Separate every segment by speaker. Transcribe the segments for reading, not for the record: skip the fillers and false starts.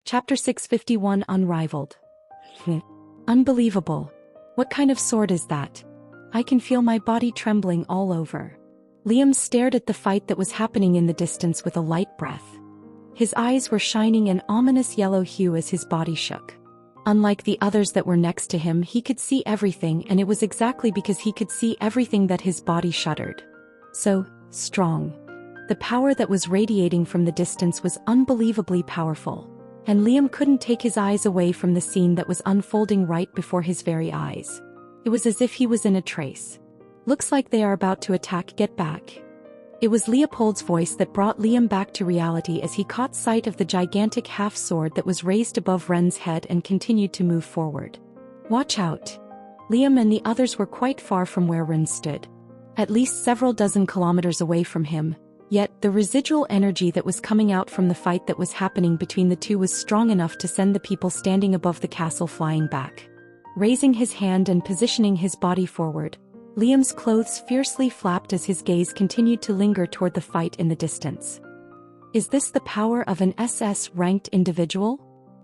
Speaker 1: Chapter 651 Unrivaled. Unbelievable. What kind of sword is that? I can feel my body trembling all over. Liam stared at the fight that was happening in the distance with a light breath. His eyes were shining an ominous yellow hue as his body shook. Unlike the others that were next to him, he could see everything, and it was exactly because he could see everything that his body shuddered. So strong. The power that was radiating from the distance was unbelievably powerful. And Liam couldn't take his eyes away from the scene that was unfolding right before his very eyes. It was as if he was in a trace. Looks like they are about to attack, get back. It was Leopold's voice that brought Liam back to reality as he caught sight of the gigantic half-sword that was raised above Ren's head and continued to move forward. Watch out. Liam and the others were quite far from where Ren stood. At least several dozen kilometers away from him. Yet, the residual energy that was coming out from the fight that was happening between the two was strong enough to send the people standing above the castle flying back. Raising his hand and positioning his body forward, Liam's clothes fiercely flapped as his gaze continued to linger toward the fight in the distance. Is this the power of an SS-ranked individual?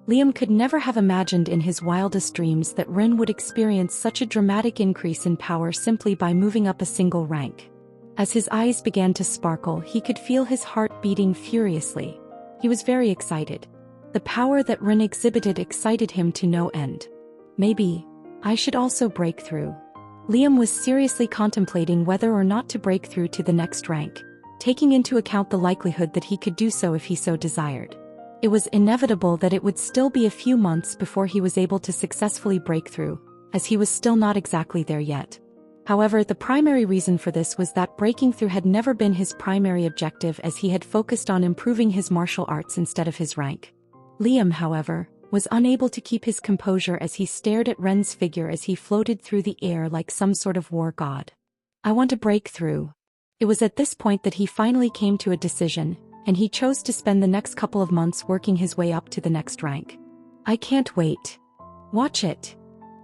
Speaker 1: Liam could never have imagined in his wildest dreams that Ren would experience such a dramatic increase in power simply by moving up a single rank. As his eyes began to sparkle, he could feel his heart beating furiously. He was very excited. The power that Ren exhibited excited him to no end. Maybe I should also break through. Liam was seriously contemplating whether or not to break through to the next rank, taking into account the likelihood that he could do so if he so desired. It was inevitable that it would still be a few months before he was able to successfully break through, as he was still not exactly there yet. However, the primary reason for this was that breaking through had never been his primary objective, as he had focused on improving his martial arts instead of his rank. Liam, however, was unable to keep his composure as he stared at Ren's figure as he floated through the air like some sort of war god. I want to break through. It was at this point that he finally came to a decision, and he chose to spend the next couple of months working his way up to the next rank. I can't wait. Watch it.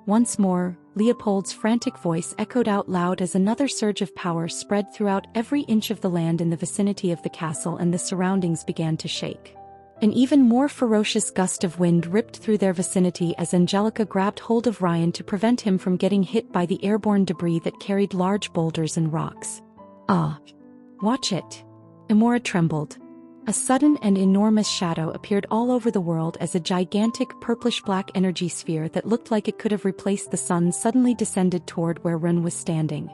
Speaker 1: Once more, Leopold's frantic voice echoed out loud as another surge of power spread throughout every inch of the land in the vicinity of the castle, and the surroundings began to shake. An even more ferocious gust of wind ripped through their vicinity as Angelica grabbed hold of Ryan to prevent him from getting hit by the airborne debris that carried large boulders and rocks. Watch it. Amora trembled. A sudden and enormous shadow appeared all over the world as a gigantic purplish-black energy sphere that looked like it could have replaced the sun suddenly descended toward where Ren was standing.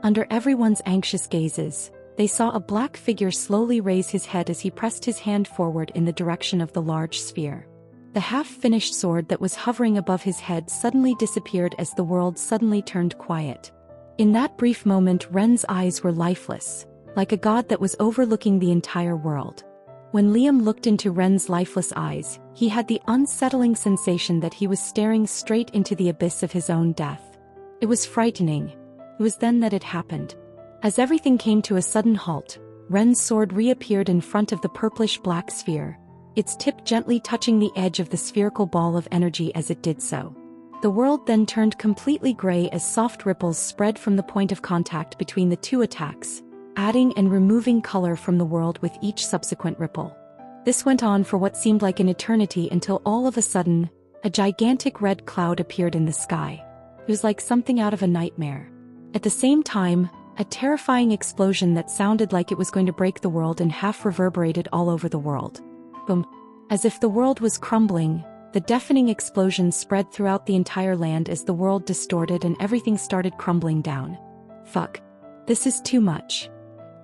Speaker 1: Under everyone's anxious gazes, they saw a black figure slowly raise his head as he pressed his hand forward in the direction of the large sphere. The half-finished sword that was hovering above his head suddenly disappeared as the world suddenly turned quiet. In that brief moment, Ren's eyes were lifeless, like a god that was overlooking the entire world. When Liam looked into Ren's lifeless eyes, he had the unsettling sensation that he was staring straight into the abyss of his own death. It was frightening. It was then that it happened. As everything came to a sudden halt, Ren's sword reappeared in front of the purplish-black sphere, its tip gently touching the edge of the spherical ball of energy as it did so. The world then turned completely gray as soft ripples spread from the point of contact between the two attacks, adding and removing color from the world with each subsequent ripple. This went on for what seemed like an eternity until all of a sudden, a gigantic red cloud appeared in the sky. It was like something out of a nightmare. At the same time, a terrifying explosion that sounded like it was going to break the world in half reverberated all over the world. Boom. As if the world was crumbling, the deafening explosion spread throughout the entire land as the world distorted and everything started crumbling down. Fuck. This is too much.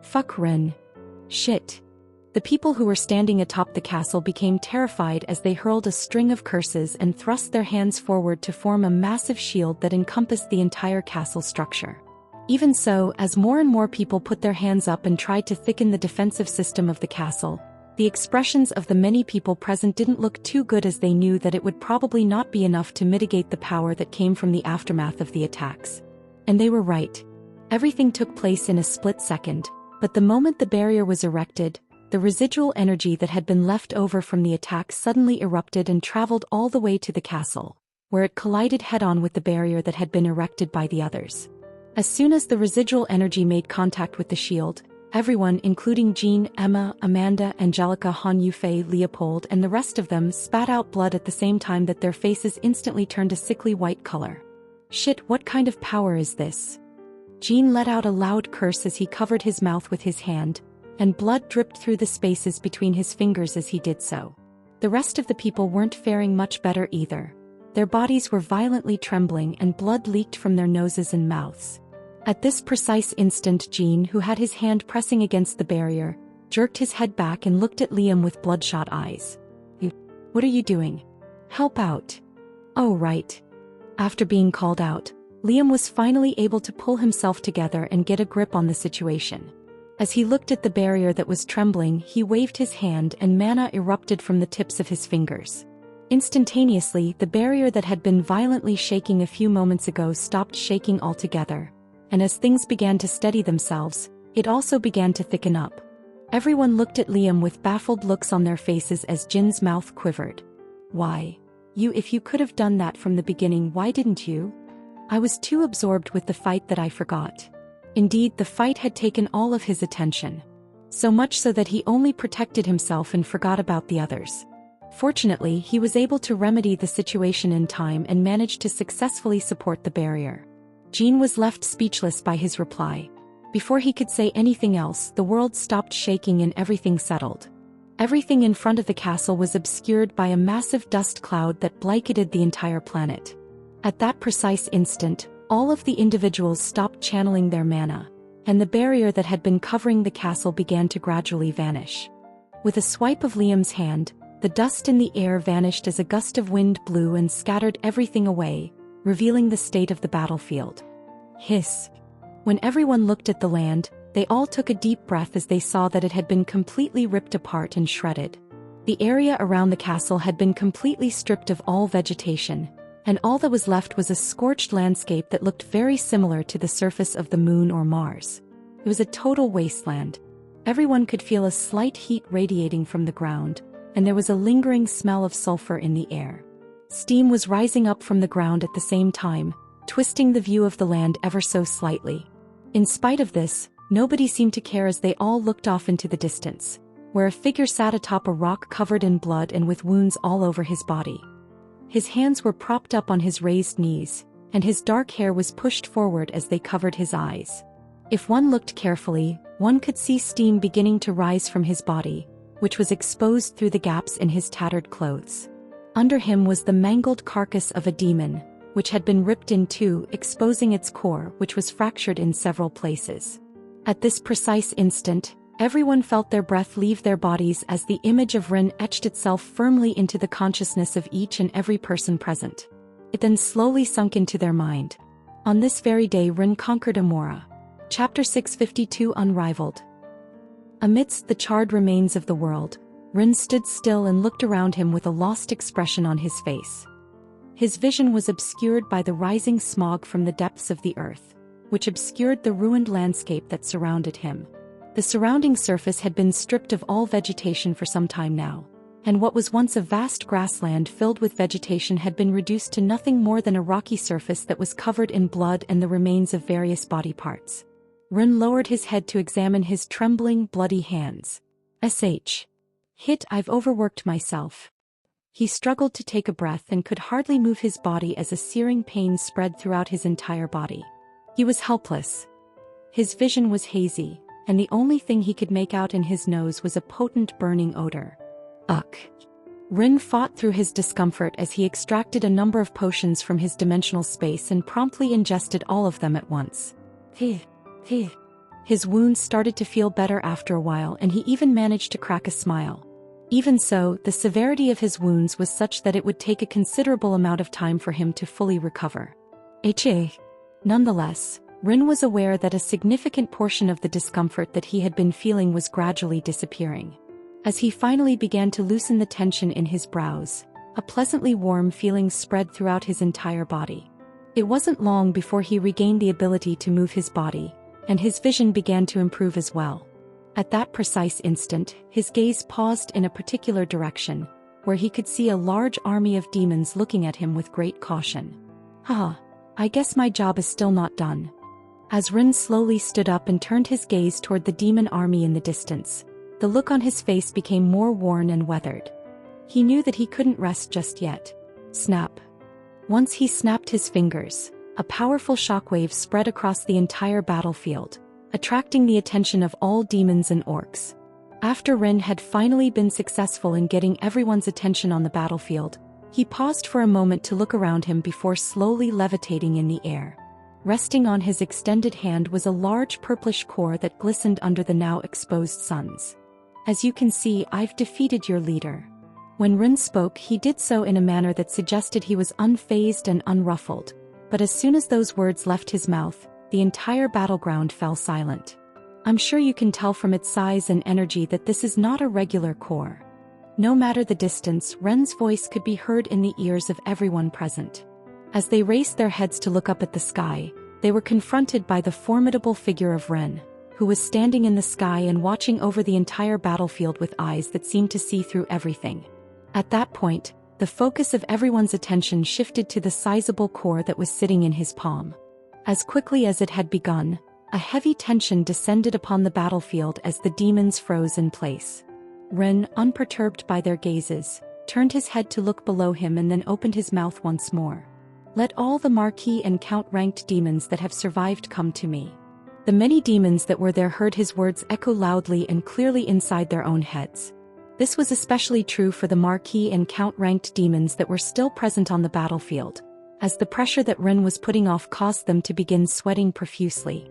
Speaker 1: Fuck Ren. Shit. The people who were standing atop the castle became terrified as they hurled a string of curses and thrust their hands forward to form a massive shield that encompassed the entire castle structure. Even so, as more and more people put their hands up and tried to thicken the defensive system of the castle, the expressions of the many people present didn't look too good, as they knew that it would probably not be enough to mitigate the power that came from the aftermath of the attacks. And they were right. Everything took place in a split second, but the moment the barrier was erected, the residual energy that had been left over from the attack suddenly erupted and traveled all the way to the castle, where it collided head-on with the barrier that had been erected by the others. As soon as the residual energy made contact with the shield, Everyone, including Jean, Emma, Amanda, Angelica, Han Yufei, Leopold, and the rest of them, spat out blood at the same time that their faces instantly turned a sickly white color. Shit, what kind of power is this? Jean let out a loud curse as he covered his mouth with his hand, and blood dripped through the spaces between his fingers as he did so. The rest of the people weren't faring much better either. Their bodies were violently trembling and blood leaked from their noses and mouths. At this precise instant, Jean, who had his hand pressing against the barrier, jerked his head back and looked at Liam with bloodshot eyes. What are you doing? Help out. Oh, right. After being called out, Liam was finally able to pull himself together and get a grip on the situation. As he looked at the barrier that was trembling, he waved his hand and mana erupted from the tips of his fingers. Instantaneously, the barrier that had been violently shaking a few moments ago stopped shaking altogether. And as things began to steady themselves, it also began to thicken up. Everyone looked at Liam with baffled looks on their faces as Jin's mouth quivered. Why? If you could have done that from the beginning, why didn't you? I was too absorbed with the fight that I forgot. Indeed, the fight had taken all of his attention. So much so that he only protected himself and forgot about the others. Fortunately, he was able to remedy the situation in time and managed to successfully support the barrier. Jean was left speechless by his reply. Before he could say anything else, the world stopped shaking and everything settled. Everything in front of the castle was obscured by a massive dust cloud that blanketed the entire planet. At that precise instant, all of the individuals stopped channeling their mana, and the barrier that had been covering the castle began to gradually vanish. With a swipe of Liam's hand, the dust in the air vanished as a gust of wind blew and scattered everything away, revealing the state of the battlefield. Hiss. When everyone looked at the land, they all took a deep breath as they saw that it had been completely ripped apart and shredded. The area around the castle had been completely stripped of all vegetation, and all that was left was a scorched landscape that looked very similar to the surface of the moon or Mars. It was a total wasteland. Everyone could feel a slight heat radiating from the ground, and there was a lingering smell of sulfur in the air. Steam was rising up from the ground at the same time, twisting the view of the land ever so slightly. In spite of this, nobody seemed to care as they all looked off into the distance, where a figure sat atop a rock covered in blood and with wounds all over his body. His hands were propped up on his raised knees, and his dark hair was pushed forward as they covered his eyes. If one looked carefully, one could see steam beginning to rise from his body, which was exposed through the gaps in his tattered clothes. Under him was the mangled carcass of a demon, which had been ripped in two, exposing its core, which was fractured in several places. At this precise instant, everyone felt their breath leave their bodies as the image of Rin etched itself firmly into the consciousness of each and every person present. It then slowly sunk into their mind. On this very day Rin conquered Amora. Chapter 652 Unrivaled. Amidst the charred remains of the world, Rin stood still and looked around him with a lost expression on his face. His vision was obscured by the rising smog from the depths of the earth, which obscured the ruined landscape that surrounded him. The surrounding surface had been stripped of all vegetation for some time now, and what was once a vast grassland filled with vegetation had been reduced to nothing more than a rocky surface that was covered in blood and the remains of various body parts. Rin lowered his head to examine his trembling, bloody hands. I've overworked myself. He struggled to take a breath and could hardly move his body as a searing pain spread throughout his entire body. He was helpless. His vision was hazy, and the only thing he could make out in his nose was a potent burning odor. Ugh. Rin fought through his discomfort as he extracted a number of potions from his dimensional space and promptly ingested all of them at once. His wounds started to feel better after a while, and he even managed to crack a smile. Even so, the severity of his wounds was such that it would take a considerable amount of time for him to fully recover. Nonetheless, Rin was aware that a significant portion of the discomfort that he had been feeling was gradually disappearing. As he finally began to loosen the tension in his brows, a pleasantly warm feeling spread throughout his entire body. It wasn't long before he regained the ability to move his body, and his vision began to improve as well. At that precise instant, his gaze paused in a particular direction, where he could see a large army of demons looking at him with great caution. I guess my job is still not done. As Rin slowly stood up and turned his gaze toward the demon army in the distance, the look on his face became more worn and weathered. He knew that he couldn't rest just yet. Snap. Once he snapped his fingers, a powerful shockwave spread across the entire battlefield, attracting the attention of all demons and orcs. After Rin had finally been successful in getting everyone's attention on the battlefield, he paused for a moment to look around him before slowly levitating in the air. Resting on his extended hand was a large purplish core that glistened under the now exposed suns. As you can see, I've defeated your leader. When Rin spoke, he did so in a manner that suggested he was unfazed and unruffled, but as soon as those words left his mouth, the entire battleground fell silent. I'm sure you can tell from its size and energy that this is not a regular core. No matter the distance, Ren's voice could be heard in the ears of everyone present. As they raised their heads to look up at the sky, they were confronted by the formidable figure of Ren, who was standing in the sky and watching over the entire battlefield with eyes that seemed to see through everything. At that point, the focus of everyone's attention shifted to the sizable core that was sitting in his palm. As quickly as it had begun, a heavy tension descended upon the battlefield as the demons froze in place. Ren, unperturbed by their gazes, turned his head to look below him and then opened his mouth once more. Let all the Marquis and Count-ranked demons that have survived come to me. The many demons that were there heard his words echo loudly and clearly inside their own heads. This was especially true for the Marquis and Count-ranked demons that were still present on the battlefield, as the pressure that Ren was putting off caused them to begin sweating profusely.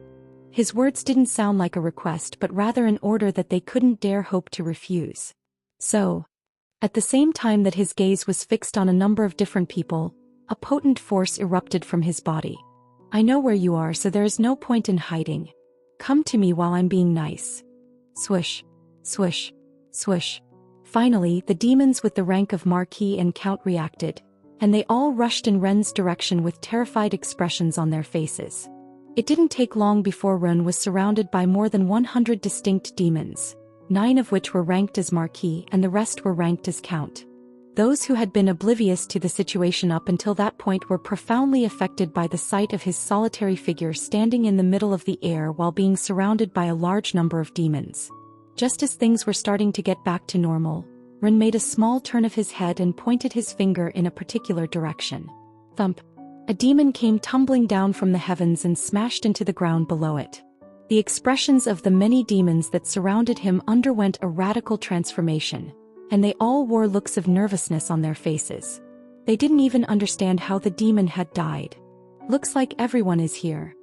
Speaker 1: His words didn't sound like a request but rather an order that they couldn't dare hope to refuse. So, at the same time that his gaze was fixed on a number of different people, a potent force erupted from his body. I know where you are, so there is no point in hiding. Come to me while I'm being nice. Swish, swish, swish. Finally, the demons with the rank of Marquis and Count reacted, and they all rushed in Ren's direction with terrified expressions on their faces. It didn't take long before Ren was surrounded by more than 100 distinct demons, 9 of which were ranked as Marquis and the rest were ranked as Count. Those who had been oblivious to the situation up until that point were profoundly affected by the sight of his solitary figure standing in the middle of the air while being surrounded by a large number of demons. Just as things were starting to get back to normal, Ren made a small turn of his head and pointed his finger in a particular direction. Thump! A demon came tumbling down from the heavens and smashed into the ground below it. The expressions of the many demons that surrounded him underwent a radical transformation, and they all wore looks of nervousness on their faces. They didn't even understand how the demon had died. Looks like everyone is here.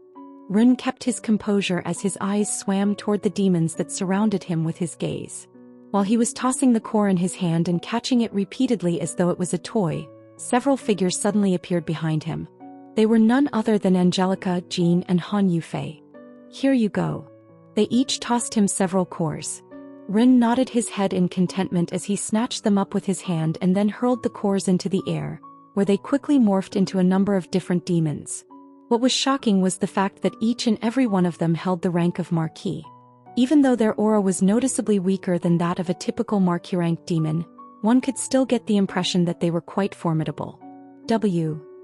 Speaker 1: Ren kept his composure as his eyes swam toward the demons that surrounded him with his gaze. While he was tossing the core in his hand and catching it repeatedly as though it was a toy, several figures suddenly appeared behind him. They were none other than Angelica, Jean, and Han Yufei. Here you go. They each tossed him several cores. Ren nodded his head in contentment as he snatched them up with his hand and then hurled the cores into the air, where they quickly morphed into a number of different demons. What was shocking was the fact that each and every one of them held the rank of Marquis. Even though their aura was noticeably weaker than that of a typical Marquis-ranked demon, one could still get the impression that they were quite formidable.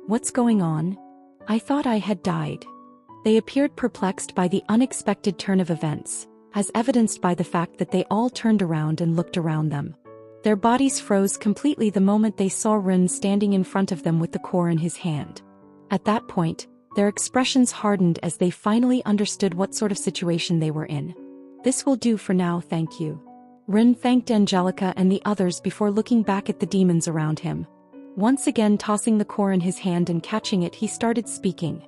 Speaker 1: What's going on? I thought I had died. They appeared perplexed by the unexpected turn of events, as evidenced by the fact that they all turned around and looked around them. Their bodies froze completely the moment they saw Ren standing in front of them with the core in his hand. At that point, their expressions hardened as they finally understood what sort of situation they were in. This will do for now, thank you. Ren thanked Angelica and the others before looking back at the demons around him. Once again tossing the core in his hand and catching it, he started speaking.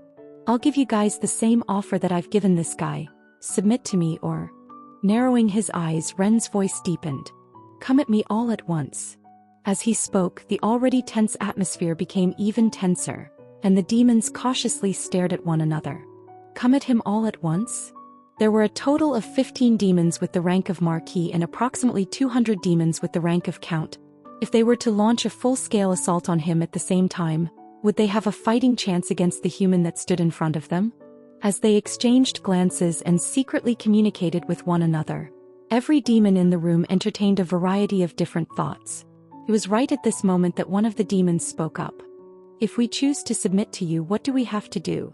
Speaker 1: I'll give you guys the same offer that I've given this guy. Submit to me or... Narrowing his eyes, Ren's voice deepened. Come at me all at once. As he spoke, the already tense atmosphere became even tenser, and the demons cautiously stared at one another. Come at him all at once? There were a total of 15 demons with the rank of Marquis and approximately 200 demons with the rank of Count. If they were to launch a full-scale assault on him at the same time, would they have a fighting chance against the human that stood in front of them? As they exchanged glances and secretly communicated with one another, every demon in the room entertained a variety of different thoughts. It was right at this moment that one of the demons spoke up. If we choose to submit to you, what do we have to do?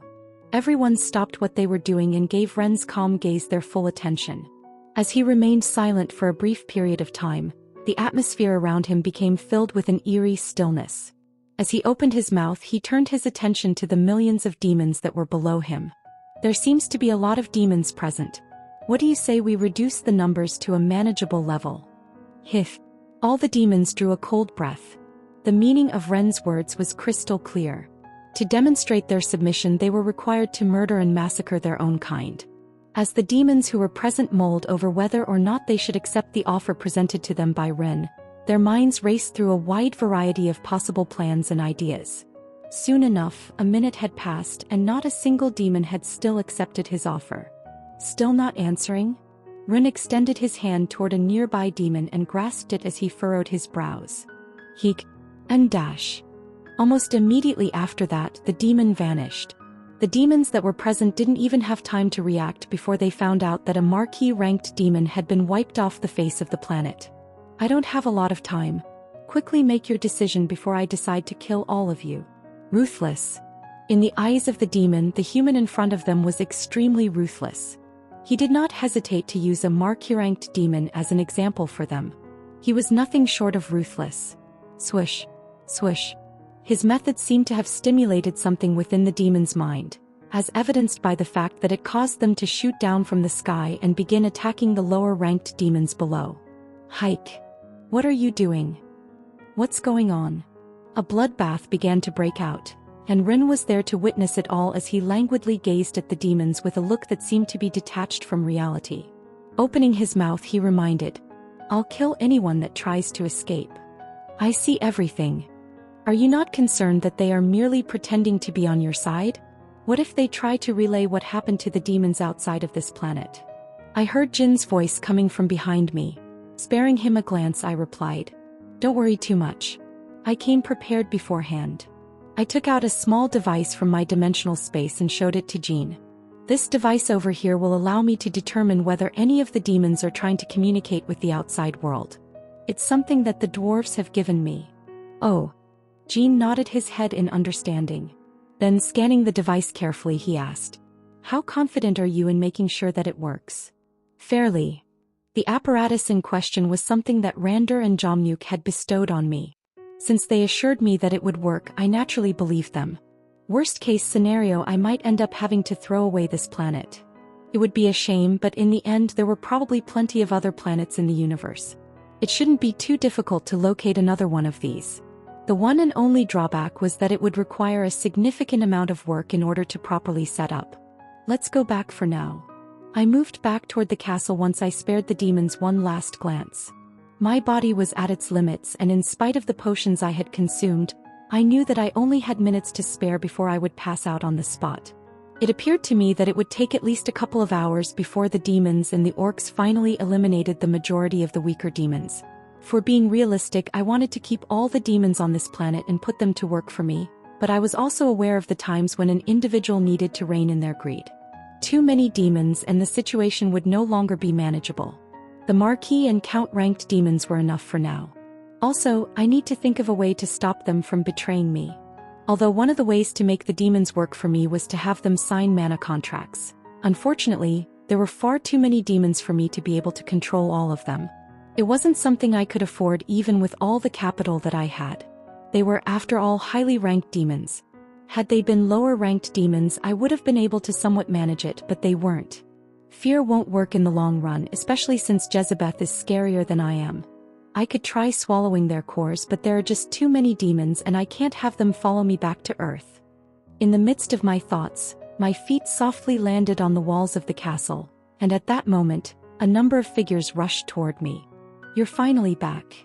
Speaker 1: Everyone stopped what they were doing and gave Ren's calm gaze their full attention. As he remained silent for a brief period of time, the atmosphere around him became filled with an eerie stillness. As he opened his mouth, he turned his attention to the millions of demons that were below him. There seems to be a lot of demons present. What do you say we reduce the numbers to a manageable level? Hif. All the demons drew a cold breath. The meaning of Ren's words was crystal clear. To demonstrate their submission, they were required to murder and massacre their own kind. As the demons who were present mulled over whether or not they should accept the offer presented to them by Ren, their minds raced through a wide variety of possible plans and ideas. Soon enough, a minute had passed and not a single demon had still accepted his offer. Still not answering? Ren extended his hand toward a nearby demon and grasped it as he furrowed his brows. Heek. And dash. Almost immediately after that, the demon vanished. The demons that were present didn't even have time to react before they found out that a marquee-ranked demon had been wiped off the face of the planet. I don't have a lot of time. Quickly make your decision before I decide to kill all of you. Ruthless. In the eyes of the demon, the human in front of them was extremely ruthless. He did not hesitate to use a marquee-ranked demon as an example for them. He was nothing short of ruthless. Swish. Swish. His method seemed to have stimulated something within the demon's mind, as evidenced by the fact that it caused them to shoot down from the sky and begin attacking the lower-ranked demons below. Hike. What are you doing? What's going on? A bloodbath began to break out, and Ren was there to witness it all as he languidly gazed at the demons with a look that seemed to be detached from reality. Opening his mouth, he reminded, "I'll kill anyone that tries to escape. I see everything. Are you not concerned that they are merely pretending to be on your side? What if they try to relay what happened to the demons outside of this planet?" I heard Jin's voice coming from behind me. Sparing him a glance, I replied, "Don't worry too much. I came prepared beforehand." I took out a small device from my dimensional space and showed it to Jin. "This device over here will allow me to determine whether any of the demons are trying to communicate with the outside world. It's something that the dwarves have given me." "Oh." Jin nodded his head in understanding. Then, scanning the device carefully, he asked, "How confident are you in making sure that it works?" "Fairly." The apparatus in question was something that Rander and Jomnuk had bestowed on me. Since they assured me that it would work, I naturally believed them. Worst case scenario, I might end up having to throw away this planet. It would be a shame, but in the end there were probably plenty of other planets in the universe. It shouldn't be too difficult to locate another one of these. The one and only drawback was that it would require a significant amount of work in order to properly set up. Let's go back for now. I moved back toward the castle once I spared the demons one last glance. My body was at its limits, and in spite of the potions I had consumed, I knew that I only had minutes to spare before I would pass out on the spot. It appeared to me that it would take at least a couple of hours before the demons and the orcs finally eliminated the majority of the weaker demons. For being realistic, I wanted to keep all the demons on this planet and put them to work for me, but I was also aware of the times when an individual needed to rein in their greed. Too many demons and the situation would no longer be manageable. The Marquis and Count-ranked demons were enough for now. Also, I need to think of a way to stop them from betraying me. Although one of the ways to make the demons work for me was to have them sign mana contracts. Unfortunately, there were far too many demons for me to be able to control all of them. It wasn't something I could afford even with all the capital that I had. They were, after all, highly ranked demons. Had they been lower ranked demons, I would have been able to somewhat manage it, but they weren't. Fear won't work in the long run, especially since Jezebeth is scarier than I am. I could try swallowing their cores, but there are just too many demons and I can't have them follow me back to Earth. In the midst of my thoughts, my feet softly landed on the walls of the castle, and at that moment, a number of figures rushed toward me. "You're finally back."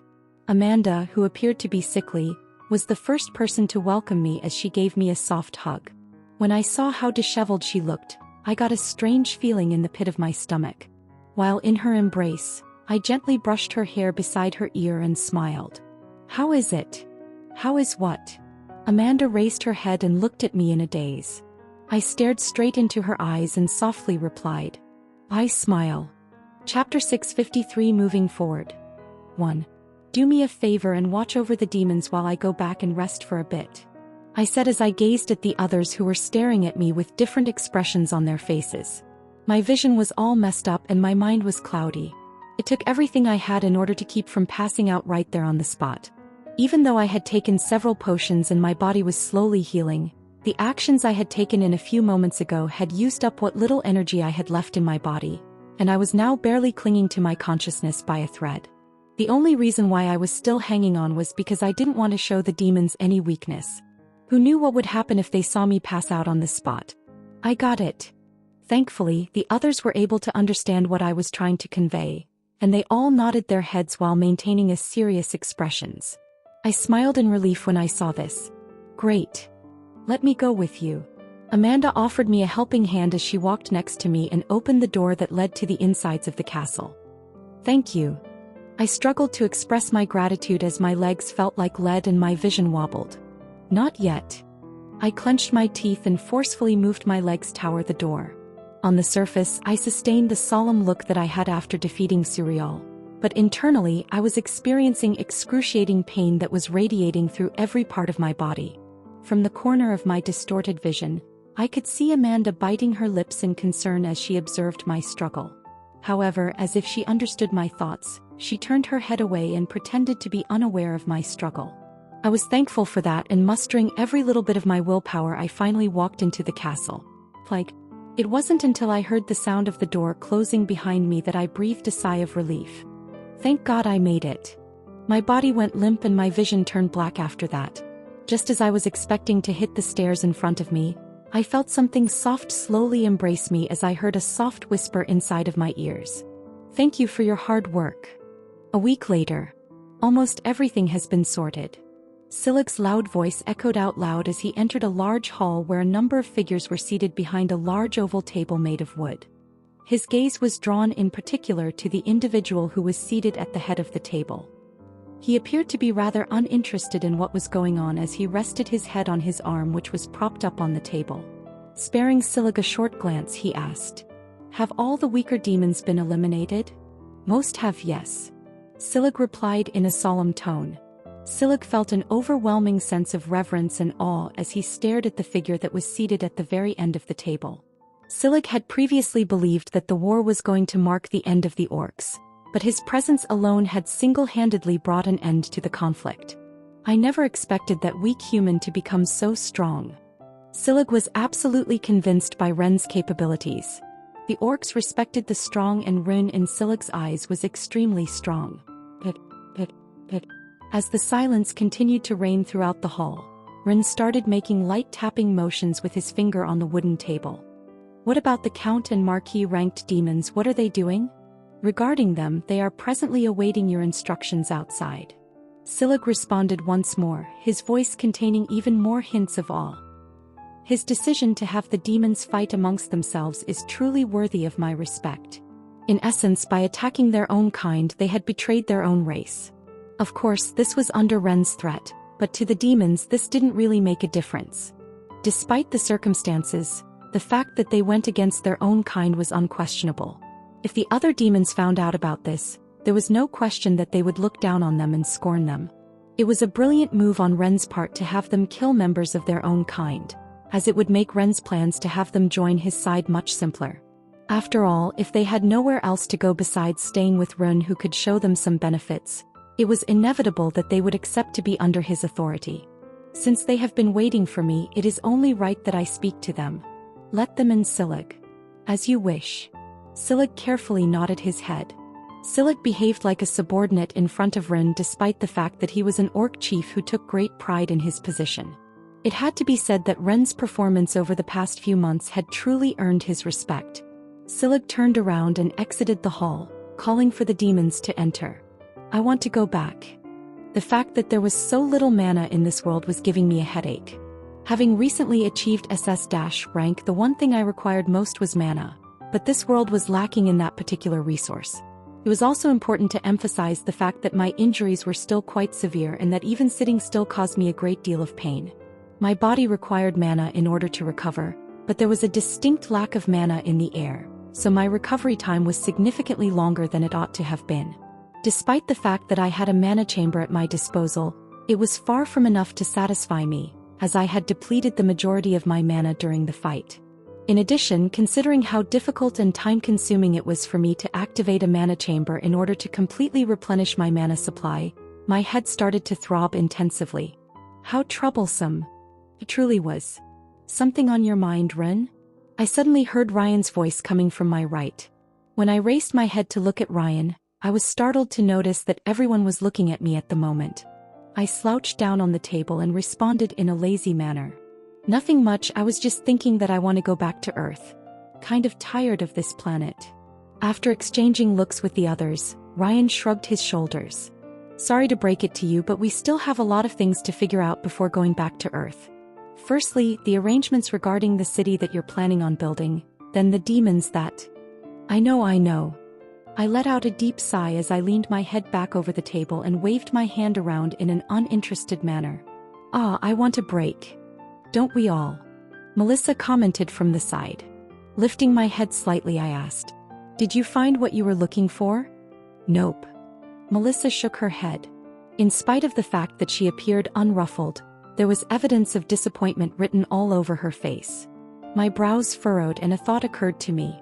Speaker 1: Amanda, who appeared to be sickly, was the first person to welcome me as she gave me a soft hug. When I saw how disheveled she looked, I got a strange feeling in the pit of my stomach. While in her embrace, I gently brushed her hair beside her ear and smiled. "How is it?" "How is what?" Amanda raised her head and looked at me in a daze. I stared straight into her eyes and softly replied, "I smile." Chapter 653. Moving forward. 1. Do me a favor and watch over the demons while I go back and rest for a bit. I said as I gazed at the others who were staring at me with different expressions on their faces. My vision was all messed up and my mind was cloudy. It took everything I had in order to keep from passing out right there on the spot. Even though I had taken several potions and my body was slowly healing, the actions I had taken in a few moments ago had used up what little energy I had left in my body, and I was now barely clinging to my consciousness by a thread. The only reason why I was still hanging on was because I didn't want to show the demons any weakness. Who knew what would happen if they saw me pass out on this spot? I got it. Thankfully, the others were able to understand what I was trying to convey, and they all nodded their heads while maintaining serious expressions. I smiled in relief when I saw this. Great. Let me go with you. Amanda offered me a helping hand as she walked next to me and opened the door that led to the insides of the castle. Thank you. I struggled to express my gratitude as my legs felt like lead and my vision wobbled. Not yet. I clenched my teeth and forcefully moved my legs toward the door. On the surface, I sustained the solemn look that I had after defeating Suriel, but internally I was experiencing excruciating pain that was radiating through every part of my body. From the corner of my distorted vision, I could see Amanda biting her lips in concern as she observed my struggle. However, as if she understood my thoughts, she turned her head away and pretended to be unaware of my struggle. I was thankful for that, and mustering every little bit of my willpower, I finally walked into the castle. It wasn't until I heard the sound of the door closing behind me that I breathed a sigh of relief. Thank God I made it. My body went limp and my vision turned black after that. Just as I was expecting to hit the stairs in front of me, I felt something soft slowly embrace me as I heard a soft whisper inside of my ears. Thank you for your hard work. A week later. Almost everything has been sorted. Silik's loud voice echoed out loud as he entered a large hall where a number of figures were seated behind a large oval table made of wood. His gaze was drawn in particular to the individual who was seated at the head of the table. He appeared to be rather uninterested in what was going on as he rested his head on his arm, which was propped up on the table. Sparing Silik a short glance, he asked, "Have all the weaker demons been eliminated?" "Most have, yes," Silik replied in a solemn tone. Silik felt an overwhelming sense of reverence and awe as he stared at the figure that was seated at the very end of the table. Silik had previously believed that the war was going to mark the end of the orcs, but his presence alone had single-handedly brought an end to the conflict. I never expected that weak human to become so strong. Silik was absolutely convinced by Ren's capabilities. The orcs respected the strong, and Ren in Silik's eyes was extremely strong. As the silence continued to reign throughout the hall, Ren started making light tapping motions with his finger on the wooden table. "What about the Count and Marquis ranked demons? What are they doing?" "Regarding them, they are presently awaiting your instructions outside." Silik responded once more, his voice containing even more hints of awe. "His decision to have the demons fight amongst themselves is truly worthy of my respect. In essence, by attacking their own kind, they had betrayed their own race. Of course, this was under Ren's threat, but to the demons this didn't really make a difference. Despite the circumstances, the fact that they went against their own kind was unquestionable. If the other demons found out about this, there was no question that they would look down on them and scorn them. It was a brilliant move on Ren's part to have them kill members of their own kind, as it would make Ren's plans to have them join his side much simpler. After all, if they had nowhere else to go besides staying with Ren, who could show them some benefits, it was inevitable that they would accept to be under his authority. Since they have been waiting for me, it is only right that I speak to them. Let them in, Silik. As you wish. Silik carefully nodded his head. Silik behaved like a subordinate in front of Ren despite the fact that he was an orc chief who took great pride in his position. It had to be said that Ren's performance over the past few months had truly earned his respect. Silik turned around and exited the hall, calling for the demons to enter. "I want to go back. The fact that there was so little mana in this world was giving me a headache. Having recently achieved SS- rank, the one thing I required most was mana, but this world was lacking in that particular resource. It was also important to emphasize the fact that my injuries were still quite severe and that even sitting still caused me a great deal of pain. My body required mana in order to recover, but there was a distinct lack of mana in the air, so my recovery time was significantly longer than it ought to have been. Despite the fact that I had a mana chamber at my disposal, it was far from enough to satisfy me, as I had depleted the majority of my mana during the fight. In addition, considering how difficult and time-consuming it was for me to activate a mana chamber in order to completely replenish my mana supply, my head started to throb intensively. How troublesome. It truly was. Something on your mind, Ren? I suddenly heard Ryan's voice coming from my right. When I raised my head to look at Ryan, I was startled to notice that everyone was looking at me at the moment. I slouched down on the table and responded in a lazy manner. Nothing much, I was just thinking that I want to go back to Earth. Kind of tired of this planet. After exchanging looks with the others, Ryan shrugged his shoulders. Sorry to break it to you, but we still have a lot of things to figure out before going back to Earth. Firstly, the arrangements regarding the city that you're planning on building, then the demons that... I know. I let out a deep sigh as I leaned my head back over the table and waved my hand around in an uninterested manner. I want a break. Don't we all? Melissa commented from the side. Lifting my head slightly, I asked, did you find what you were looking for? Nope. Melissa shook her head. In spite of the fact that she appeared unruffled, there was evidence of disappointment written all over her face. My brows furrowed and a thought occurred to me.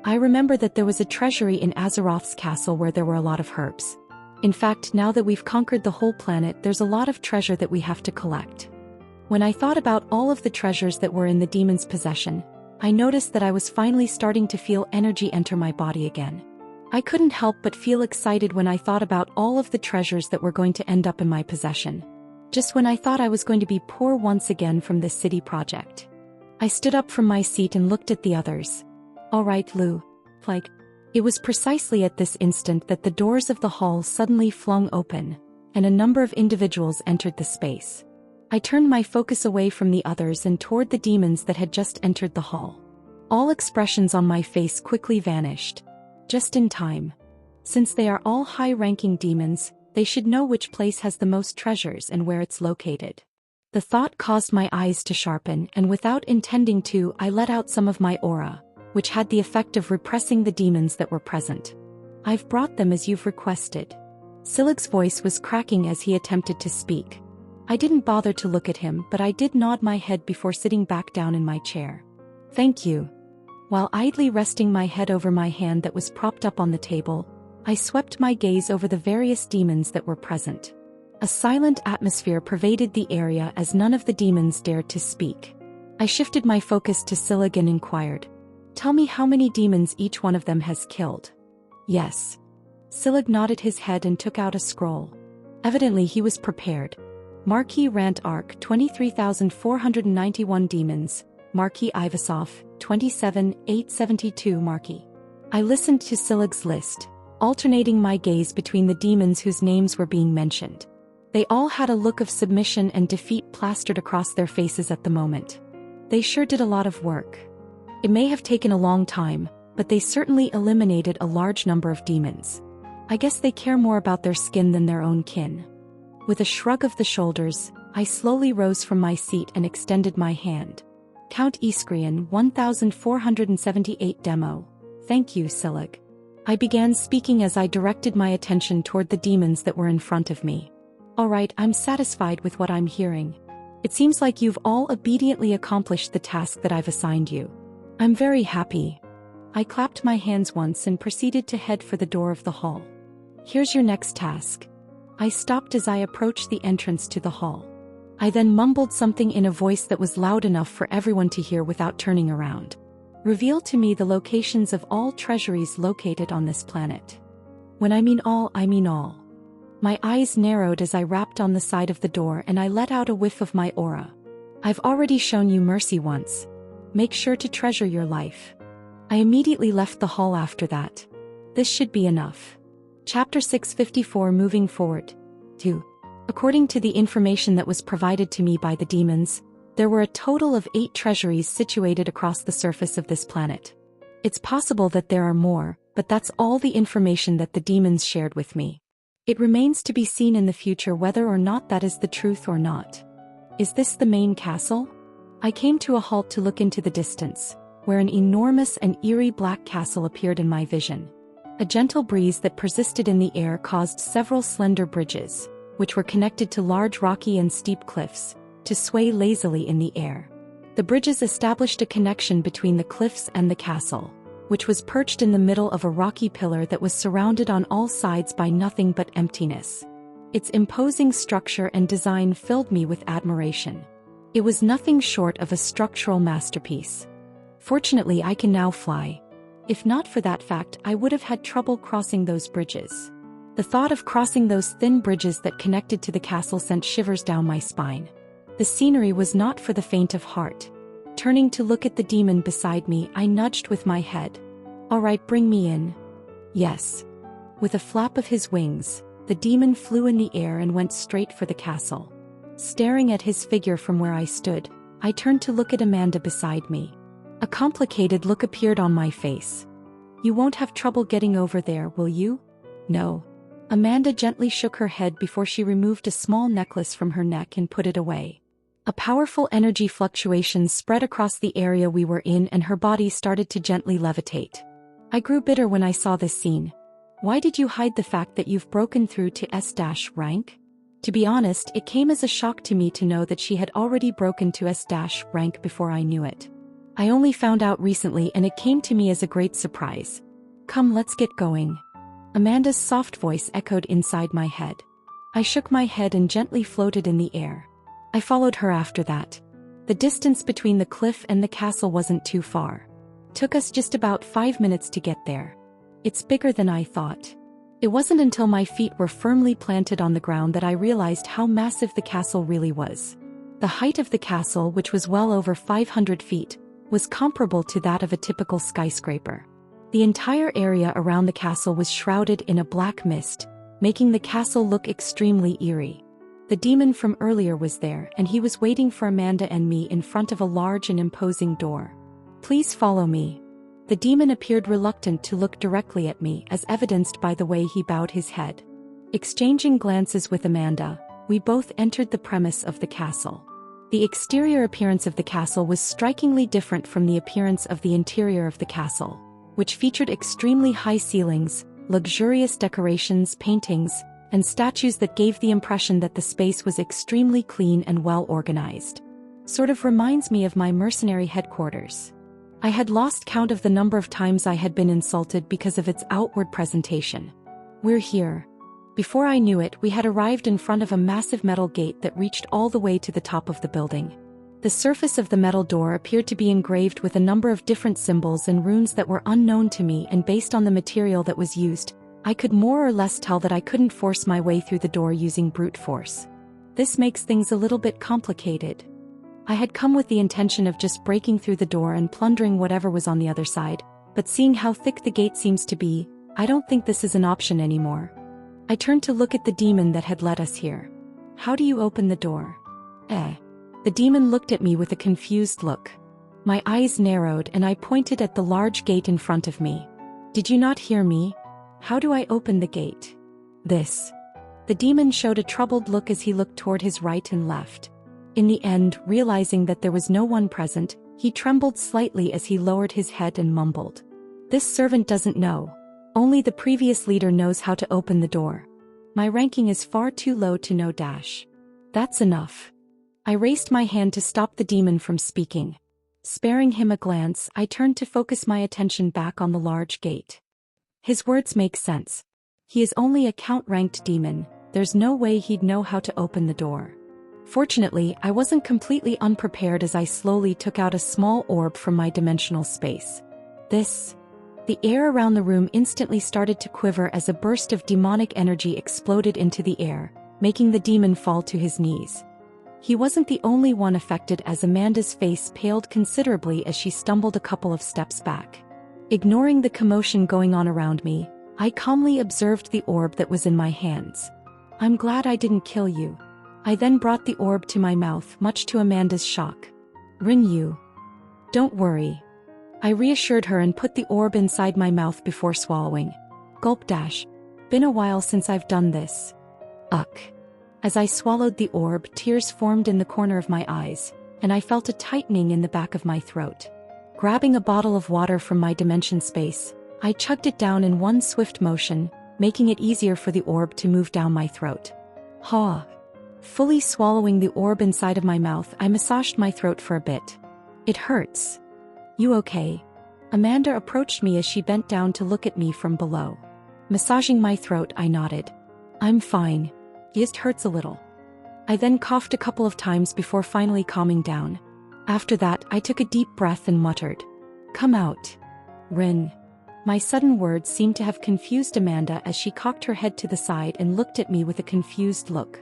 Speaker 1: I remember that there was a treasury in Azeroth's castle where there were a lot of herbs. In fact, now that we've conquered the whole planet, there's a lot of treasure that we have to collect. When I thought about all of the treasures that were in the demon's possession, I noticed that I was finally starting to feel energy enter my body again. I couldn't help but feel excited when I thought about all of the treasures that were going to end up in my possession. Just when I thought I was going to be poor once again from this city project. I stood up from my seat and looked at the others. All right, Lou. It was precisely at this instant that the doors of the hall suddenly flung open, and a number of individuals entered the space. I turned my focus away from the others and toward the demons that had just entered the hall. All expressions on my face quickly vanished. Just in time. Since they are all high-ranking demons, they should know which place has the most treasures and where it's located. The thought caused my eyes to sharpen, and without intending to, I let out some of my aura, which had the effect of repressing the demons that were present. I've brought them as you've requested. Silig's voice was cracking as he attempted to speak. I didn't bother to look at him, but I did nod my head before sitting back down in my chair. Thank you. While idly resting my head over my hand that was propped up on the table, I swept my gaze over the various demons that were present. A silent atmosphere pervaded the area as none of the demons dared to speak. I shifted my focus to Silig and inquired, "Tell me how many demons each one of them has killed." "Yes." Silig nodded his head and took out a scroll. Evidently he was prepared. Marquis Rant Arc 23,491 demons, Marquis Ivasov 27,872 Marquis. I listened to Silig's list, alternating my gaze between the demons whose names were being mentioned. They all had a look of submission and defeat plastered across their faces at the moment. They sure did a lot of work. It may have taken a long time, but they certainly eliminated a large number of demons. I guess they care more about their skin than their own kin. With a shrug of the shoulders, I slowly rose from my seat and extended my hand. Count Iskrian 1478 Demo. Thank you, Silig. I began speaking as I directed my attention toward the demons that were in front of me. Alright, I'm satisfied with what I'm hearing. It seems like you've all obediently accomplished the task that I've assigned you. I'm very happy. I clapped my hands once and proceeded to head for the door of the hall. Here's your next task. I stopped as I approached the entrance to the hall. I then mumbled something in a voice that was loud enough for everyone to hear without turning around. Reveal to me the locations of all treasuries located on this planet. When I mean all, I mean all. My eyes narrowed as I rapped on the side of the door and I let out a whiff of my aura. I've already shown you mercy once. Make sure to treasure your life. I immediately left the hall after that. This should be enough. Chapter 654 Moving Forward. 2. According to the information that was provided to me by the demons, there were a total of 8 treasuries situated across the surface of this planet. It's possible that there are more, but that's all the information that the demons shared with me. It remains to be seen in the future whether or not that is the truth or not. Is this the main castle? I came to a halt to look into the distance, where an enormous and eerie black castle appeared in my vision. A gentle breeze that persisted in the air caused several slender bridges, which were connected to large rocky and steep cliffs, to sway lazily in the air. The bridges established a connection between the cliffs and the castle, which was perched in the middle of a rocky pillar that was surrounded on all sides by nothing but emptiness. Its imposing structure and design filled me with admiration. It was nothing short of a structural masterpiece. Fortunately, I can now fly. If not for that fact, I would have had trouble crossing those bridges. The thought of crossing those thin bridges that connected to the castle sent shivers down my spine. The scenery was not for the faint of heart. Turning to look at the demon beside me, I nudged with my head. "All right, bring me in." "Yes." With a flap of his wings, the demon flew in the air and went straight for the castle. Staring at his figure from where I stood, I turned to look at Amanda beside me. A complicated look appeared on my face. "You won't have trouble getting over there, will you?" "No." Amanda gently shook her head before she removed a small necklace from her neck and put it away. A powerful energy fluctuation spread across the area we were in, and her body started to gently levitate. I grew bitter when I saw this scene. "Why did you hide the fact that you've broken through to S-rank?" To be honest, it came as a shock to me to know that she had already broken to S-rank before I knew it. I only found out recently, and it came to me as a great surprise. "Come, let's get going." Amanda's soft voice echoed inside my head. I shook my head and gently floated in the air. I followed her after that. The distance between the cliff and the castle wasn't too far. Took us just about 5 minutes to get there. It's bigger than I thought. It wasn't until my feet were firmly planted on the ground that I realized how massive the castle really was. The height of the castle, which was well over 500 feet, was comparable to that of a typical skyscraper. The entire area around the castle was shrouded in a black mist, making the castle look extremely eerie. The demon from earlier was there, and he was waiting for Amanda and me in front of a large and imposing door. "Please follow me." The demon appeared reluctant to look directly at me, as evidenced by the way he bowed his head. Exchanging glances with Amanda, we both entered the premise of the castle. The exterior appearance of the castle was strikingly different from the appearance of the interior of the castle, which featured extremely high ceilings, luxurious decorations, paintings, and statues that gave the impression that the space was extremely clean and well organized. Sort of reminds me of my mercenary headquarters. I had lost count of the number of times I had been insulted because of its outward presentation. "We're here." Before I knew it, we had arrived in front of a massive metal gate that reached all the way to the top of the building. The surface of the metal door appeared to be engraved with a number of different symbols and runes that were unknown to me, and based on the material that was used, I could more or less tell that I couldn't force my way through the door using brute force. This makes things a little bit complicated. I had come with the intention of just breaking through the door and plundering whatever was on the other side, but seeing how thick the gate seems to be, I don't think this is an option anymore. I turned to look at the demon that had led us here. "How do you open the door?" The demon looked at me with a confused look. My eyes narrowed and I pointed at the large gate in front of me. "Did you not hear me? How do I open the gate?" "This." The demon showed a troubled look as he looked toward his right and left. In the end, realizing that there was no one present, he trembled slightly as he lowered his head and mumbled. "This servant doesn't know. Only the previous leader knows how to open the door. My ranking is far too low to know dash." "That's enough." I raised my hand to stop the demon from speaking. Sparing him a glance, I turned to focus my attention back on the large gate. His words make sense. He is only a count-ranked demon, there's no way he'd know how to open the door. Fortunately, I wasn't completely unprepared as I slowly took out a small orb from my dimensional space. The air around the room instantly started to quiver as a burst of demonic energy exploded into the air, making the demon fall to his knees. He wasn't the only one affected, as Amanda's face paled considerably as she stumbled a couple of steps back. Ignoring the commotion going on around me, I calmly observed the orb that was in my hands. "I'm glad I didn't kill you." I then brought the orb to my mouth, much to Amanda's shock. "Rin you. Don't worry." I reassured her and put the orb inside my mouth before swallowing. Gulp dash. "Been a while since I've done this." Uck. As I swallowed the orb, tears formed in the corner of my eyes, and I felt a tightening in the back of my throat. Grabbing a bottle of water from my dimension space, I chugged it down in one swift motion, making it easier for the orb to move down my throat. "Ha!" Fully swallowing the orb inside of my mouth, I massaged my throat for a bit. It hurts. You okay? Amanda approached me as she bent down to look at me from below. Massaging my throat, I nodded. I'm fine. Just hurts a little. I then coughed a couple of times before finally calming down. After that, I took a deep breath and muttered, "Come out." Rin. My sudden words seemed to have confused Amanda as she cocked her head to the side and looked at me with a confused look.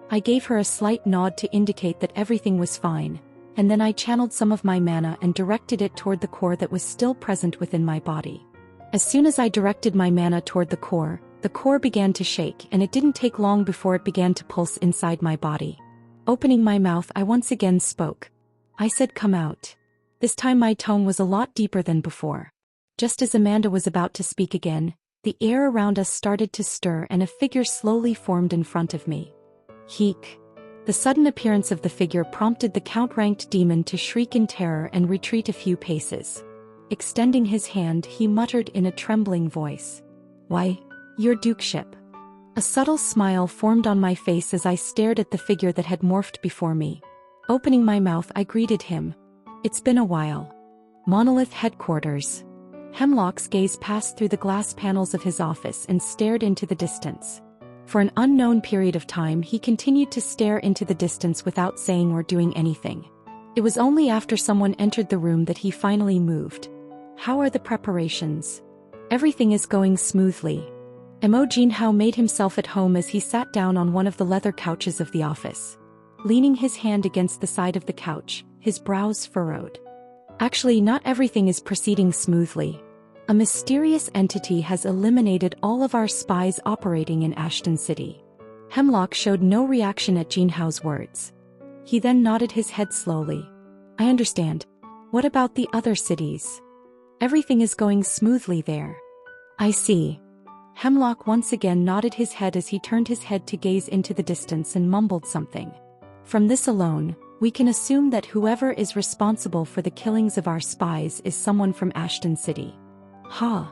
Speaker 1: I gave her a slight nod to indicate that everything was fine, and then I channeled some of my mana and directed it toward the core that was still present within my body. As soon as I directed my mana toward the core began to shake, and it didn't take long before it began to pulse inside my body. Opening my mouth, I once again spoke. I said, "Come out." This time my tone was a lot deeper than before. Just as Amanda was about to speak again, the air around us started to stir and a figure slowly formed in front of me. Heek. The sudden appearance of the figure prompted the count-ranked demon to shriek in terror and retreat a few paces. Extending his hand, he muttered in a trembling voice, "Why, your dukeship." A subtle smile formed on my face as I stared at the figure that had morphed before me. Opening my mouth, I greeted him. "It's been a while." Monolith headquarters. Hemlock's gaze passed through the glass panels of his office and stared into the distance. For an unknown period of time, he continued to stare into the distance without saying or doing anything. It was only after someone entered the room that he finally moved. "How are the preparations?" "Everything is going smoothly." Emo Jinhao made himself at home as he sat down on one of the leather couches of the office. Leaning his hand against the side of the couch, his brows furrowed. "Actually, not everything is proceeding smoothly. A mysterious entity has eliminated all of our spies operating in Ashton City." Hemlock showed no reaction at Jinhao's words. He then nodded his head slowly. "I understand. What about the other cities?" "Everything is going smoothly there." "I see." Hemlock once again nodded his head as he turned his head to gaze into the distance and mumbled something. "From this alone, we can assume that whoever is responsible for the killings of our spies is someone from Ashton City." "Ha!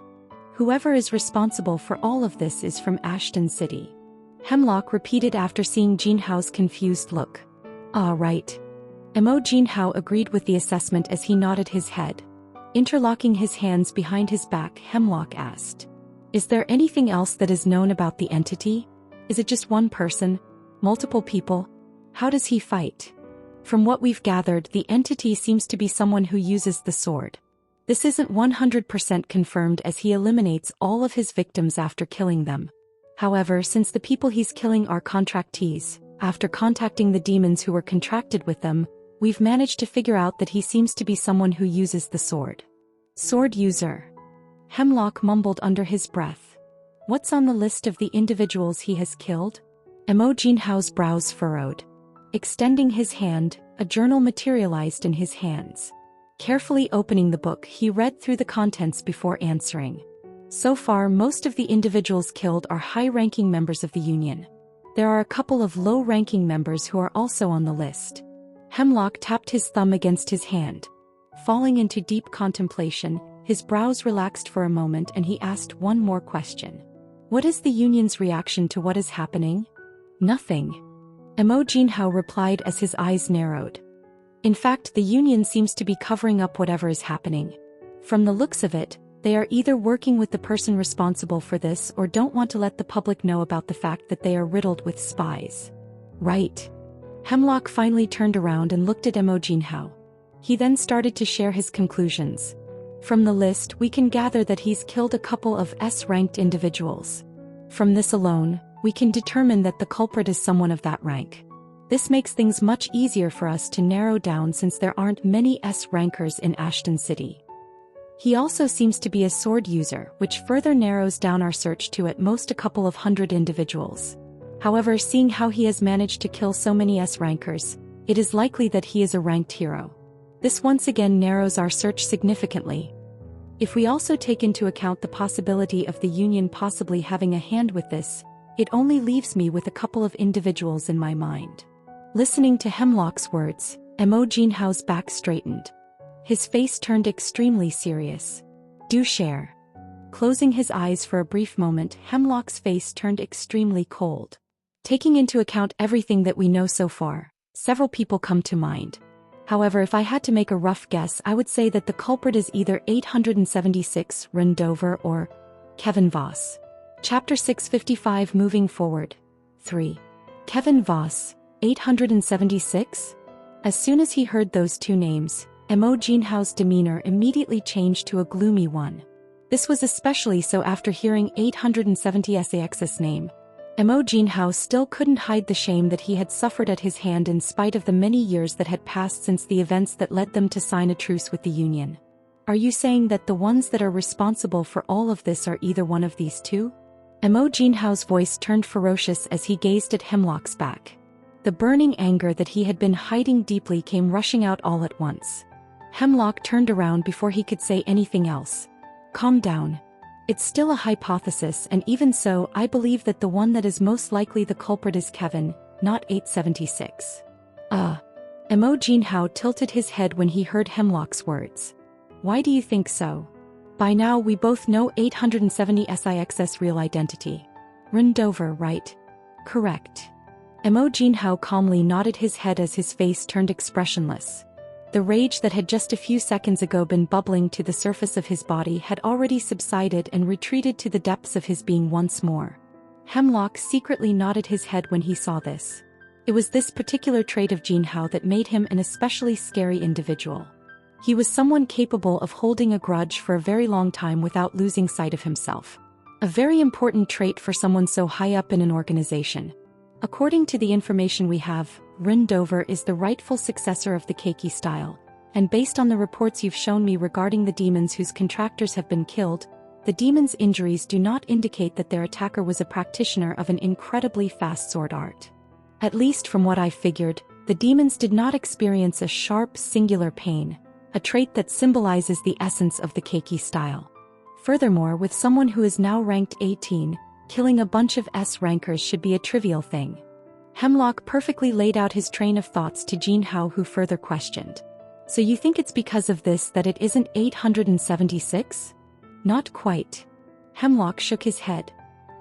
Speaker 1: Whoever is responsible for all of this is from Ashton City," Hemlock repeated after seeing Jinhao's confused look. "Ah, right." Emo Jinhao agreed with the assessment as he nodded his head. Interlocking his hands behind his back, Hemlock asked, "Is there anything else that is known about the entity? Is it just one person? Multiple people? How does he fight?" "From what we've gathered, the entity seems to be someone who uses the sword. This isn't 100% confirmed as he eliminates all of his victims after killing them. However, since the people he's killing are contractees, after contacting the demons who were contracted with them, we've managed to figure out that he seems to be someone who uses the sword." "Sword user," Hemlock mumbled under his breath. "What's on the list of the individuals he has killed?" Emo Jinhao's brows furrowed. Extending his hand, a journal materialized in his hands. Carefully opening the book, he read through the contents before answering. "So far, most of the individuals killed are high-ranking members of the Union. There are a couple of low-ranking members who are also on the list." Hemlock tapped his thumb against his hand. Falling into deep contemplation, his brows relaxed for a moment and he asked one more question. "What is the Union's reaction to what is happening?" "Nothing," Emo Jinhao replied as his eyes narrowed. "In fact, the Union seems to be covering up whatever is happening. From the looks of it, they are either working with the person responsible for this or don't want to let the public know about the fact that they are riddled with spies." "Right." Hemlock finally turned around and looked at Emo Jinhao. He then started to share his conclusions. "From the list, we can gather that he's killed a couple of S-ranked individuals. From this alone, we can determine that the culprit is someone of that rank. This makes things much easier for us to narrow down since there aren't many S-rankers in Ashton City. He also seems to be a sword user, which further narrows down our search to at most a couple of hundred individuals. However, seeing how he has managed to kill so many S-rankers, it is likely that he is a ranked hero. This once again narrows our search significantly. If we also take into account the possibility of the Union possibly having a hand with this, it only leaves me with a couple of individuals in my mind." Listening to Hemlock's words, Emo Jinhao's back straightened. His face turned extremely serious. "Do share." Closing his eyes for a brief moment, Hemlock's face turned extremely cold. Taking into account everything that we know so far, several people come to mind. However, if I had to make a rough guess, I would say that the culprit is either 876 Rendover or Kevin Voss. Chapter 655 Moving Forward. 3. Kevin Voss, 876? As soon as he heard those two names, Mo Jinhao's demeanor immediately changed to a gloomy one. This was especially so after hearing 870SAX's name. Mo Jinhao still couldn't hide the shame that he had suffered at his hand in spite of the many years that had passed since the events that led them to sign a truce with the Union. Are you saying that the ones that are responsible for all of this are either one of these two? Mo Jinhao's voice turned ferocious as he gazed at Hemlock's back. The burning anger that he had been hiding deeply came rushing out all at once. Hemlock turned around before he could say anything else. Calm down. It's still a hypothesis, and even so, I believe that the one that is most likely the culprit is Kevin, not 876. Mo Jinhao tilted his head when he heard Hemlock's words. Why do you think so? By now we both know 870SIX's real identity. Rendover, right? Correct. Mo Jinhao calmly nodded his head as his face turned expressionless. The rage that had just a few seconds ago been bubbling to the surface of his body had already subsided and retreated to the depths of his being once more. Hemlock secretly nodded his head when he saw this. It was this particular trait of Jinhao that made him an especially scary individual. He was someone capable of holding a grudge for a very long time without losing sight of himself. A very important trait for someone so high up in an organization. According to the information we have, Rendover is the rightful successor of the Keiki style, and based on the reports you've shown me regarding the demons whose contractors have been killed, the demons' injuries do not indicate that their attacker was a practitioner of an incredibly fast sword art. At least from what I figured, the demons did not experience a sharp, singular pain, a trait that symbolizes the essence of the Keiki style. Furthermore, with someone who is now ranked 18, killing a bunch of S rankers should be a trivial thing. Hemlock perfectly laid out his train of thoughts to Jinhao, who further questioned. So you think it's because of this that it isn't 876? Not quite. Hemlock shook his head.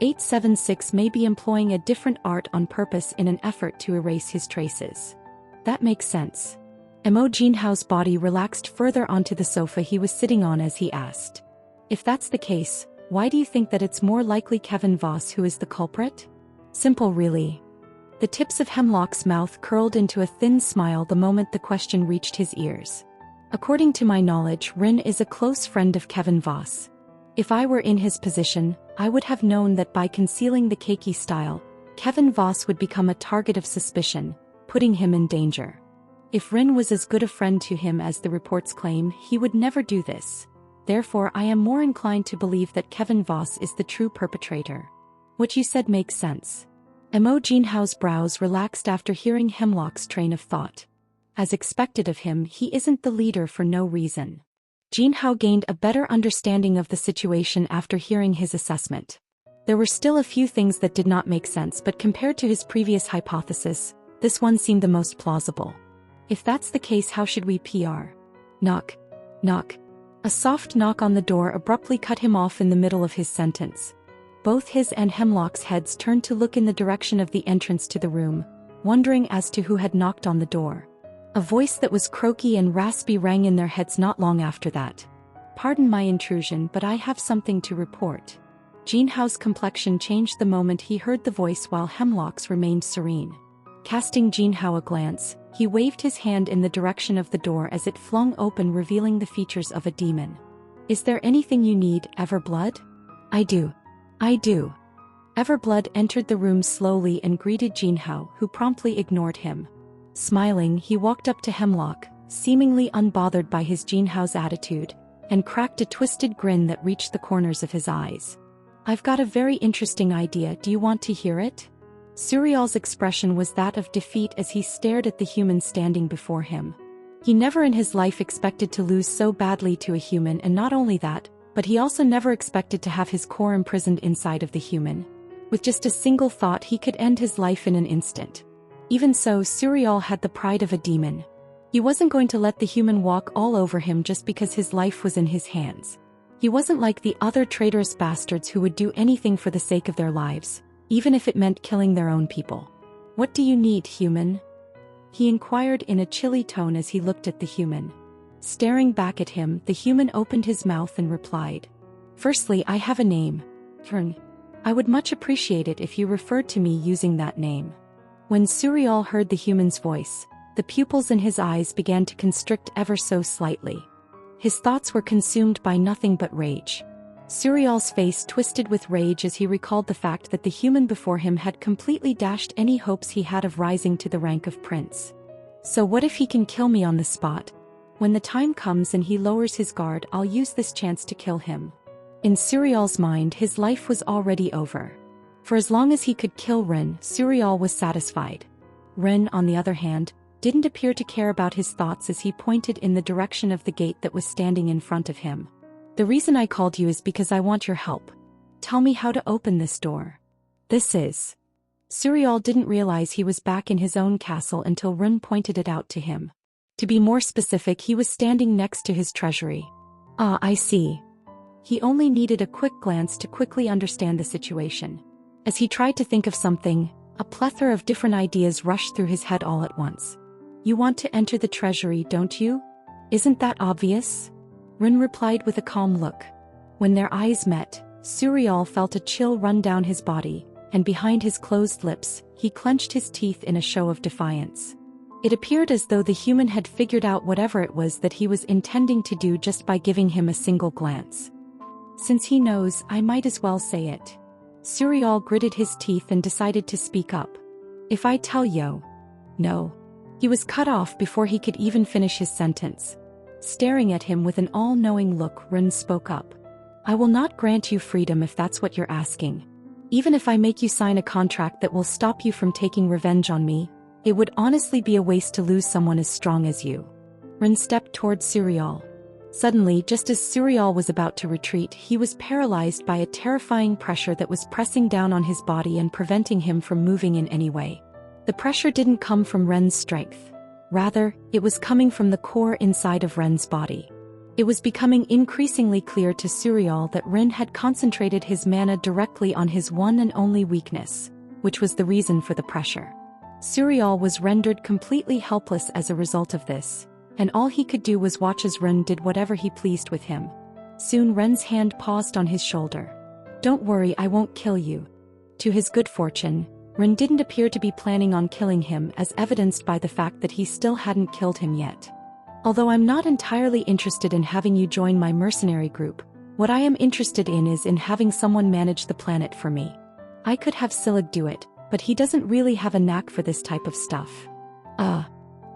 Speaker 1: 876 may be employing a different art on purpose in an effort to erase his traces. That makes sense. Mo Jinhao's body relaxed further onto the sofa he was sitting on as he asked. If that's the case, why do you think that it's more likely Kevin Voss who is the culprit? Simple, really. The tips of Hemlock's mouth curled into a thin smile the moment the question reached his ears. According to my knowledge, Rin is a close friend of Kevin Voss. If I were in his position, I would have known that by concealing the Keiki style, Kevin Voss would become a target of suspicion, putting him in danger. If Rin was as good a friend to him as the reports claim, he would never do this. Therefore, I am more inclined to believe that Kevin Voss is the true perpetrator. What you said makes sense. Mo Jinhao's brows relaxed after hearing Hemlock's train of thought. As expected of him, he isn't the leader for no reason. Jinhao gained a better understanding of the situation after hearing his assessment. There were still a few things that did not make sense, but compared to his previous hypothesis, this one seemed the most plausible. If that's the case, how should we PR? Knock. Knock. A soft knock on the door abruptly cut him off in the middle of his sentence. Both his and Hemlock's heads turned to look in the direction of the entrance to the room, wondering as to who had knocked on the door. A voice that was croaky and raspy rang in their heads not long after that. Pardon my intrusion, but I have something to report. Jinhao's complexion changed the moment he heard the voice while Hemlock's remained serene. Casting Jinhao a glance, he waved his hand in the direction of the door as it flung open, revealing the features of a demon. Is there anything you need, Everblood? I do. Everblood entered the room slowly and greeted Jinhao, who promptly ignored him. Smiling, he walked up to Hemlock, seemingly unbothered by his Jinhao's attitude, and cracked a twisted grin that reached the corners of his eyes. I've got a very interesting idea, do you want to hear it? Suriel's expression was that of defeat as he stared at the human standing before him. He never in his life expected to lose so badly to a human, and not only that, but he also never expected to have his core imprisoned inside of the human. With just a single thought, he could end his life in an instant. Even so, Suriel had the pride of a demon. He wasn't going to let the human walk all over him just because his life was in his hands. He wasn't like the other traitorous bastards who would do anything for the sake of their lives. even if it meant killing their own people. What do you need, human? He inquired in a chilly tone as he looked at the human. Staring back at him, the human opened his mouth and replied. Firstly, I have a name. Fern. I would much appreciate it if you referred to me using that name. When Suriel heard the human's voice, the pupils in his eyes began to constrict ever so slightly. His thoughts were consumed by nothing but rage. Suriel's face twisted with rage as he recalled the fact that the human before him had completely dashed any hopes he had of rising to the rank of prince. So what if he can kill me on the spot? When the time comes and he lowers his guard, I'll use this chance to kill him. In Suriel's mind, his life was already over. For as long as he could kill Ren, Suriel was satisfied. Ren, on the other hand, didn't appear to care about his thoughts as he pointed in the direction of the gate that was standing in front of him. The reason I called you is because I want your help. Tell me how to open this door. This is... Suriel didn't realize he was back in his own castle until Ren pointed it out to him. To be more specific, he was standing next to his treasury. Ah, I see. He only needed a quick glance to quickly understand the situation. As he tried to think of something, a plethora of different ideas rushed through his head all at once. You want to enter the treasury, don't you? Isn't that obvious? Rin replied with a calm look. When their eyes met, Suriel felt a chill run down his body, and behind his closed lips, he clenched his teeth in a show of defiance. It appeared as though the human had figured out whatever it was that he was intending to do just by giving him a single glance. Since he knows, I might as well say it. Suriel gritted his teeth and decided to speak up. If I tell you... No. He was cut off before he could even finish his sentence. Staring at him with an all-knowing look, Rin spoke up. I will not grant you freedom if that's what you're asking. Even if I make you sign a contract that will stop you from taking revenge on me, it would honestly be a waste to lose someone as strong as you. Rin stepped toward Suriel. Suddenly, just as Suriel was about to retreat, he was paralyzed by a terrifying pressure that was pressing down on his body and preventing him from moving in any way. The pressure didn't come from Ren's strength. Rather, it was coming from the core inside of Ren's body. It was becoming increasingly clear to Suriel that Ren had concentrated his mana directly on his one and only weakness, which was the reason for the pressure. Suriel was rendered completely helpless as a result of this, and all he could do was watch as Ren did whatever he pleased with him. Soon Ren's hand paused on his shoulder. Don't worry, I won't kill you. To his good fortune, Ren didn't appear to be planning on killing him, as evidenced by the fact that he still hadn't killed him yet. Although I'm not entirely interested in having you join my mercenary group, what I am interested in is in having someone manage the planet for me. I could have Silig do it, but he doesn't really have a knack for this type of stuff.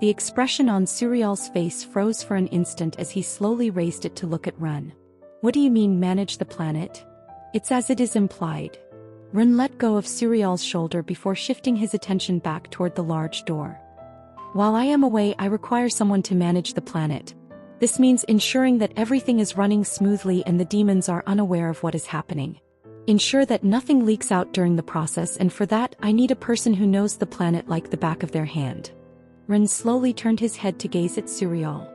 Speaker 1: The expression on Suriel's face froze for an instant as he slowly raised it to look at Ren. What do you mean, manage the planet? It's as it is implied. Ren let go of Suriel's shoulder before shifting his attention back toward the large door. While I am away, I require someone to manage the planet. This means ensuring that everything is running smoothly and the demons are unaware of what is happening. Ensure that nothing leaks out during the process, and for that, I need a person who knows the planet like the back of their hand. Ren slowly turned his head to gaze at Suriel.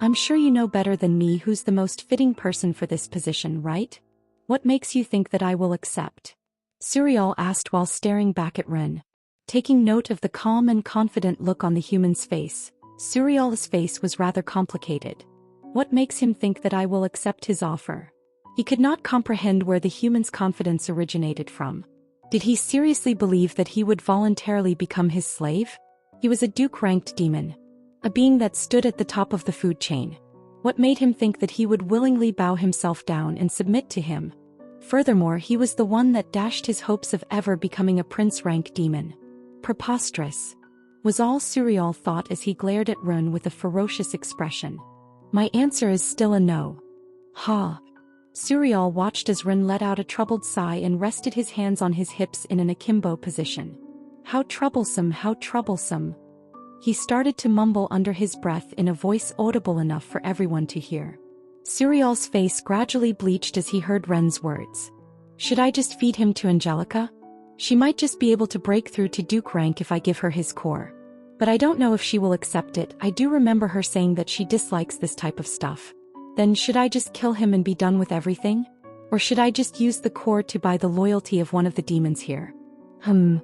Speaker 1: I'm sure you know better than me who's the most fitting person for this position, right? What makes you think that I will accept? Suriel asked while staring back at Ren. Taking note of the calm and confident look on the human's face, Suriel's face was rather complicated. What makes him think that I will accept his offer? He could not comprehend where the human's confidence originated from. Did he seriously believe that he would voluntarily become his slave? He was a Duke-ranked demon, a being that stood at the top of the food chain. What made him think that he would willingly bow himself down and submit to him? Furthermore, he was the one that dashed his hopes of ever becoming a prince-rank demon. Preposterous, was all Suriel thought as he glared at Ren with a ferocious expression. My answer is still a no. Ha! Suriel watched as Ren let out a troubled sigh and rested his hands on his hips in an akimbo position. How troublesome, how troublesome. He started to mumble under his breath in a voice audible enough for everyone to hear. Suriel's face gradually bleached as he heard Ren's words. Should I just feed him to Angelica? She might just be able to break through to Duke rank if I give her his core. But I don't know if she will accept it. I do remember her saying that she dislikes this type of stuff. Then should I just kill him and be done with everything? Or should I just use the core to buy the loyalty of one of the demons here? Hmm,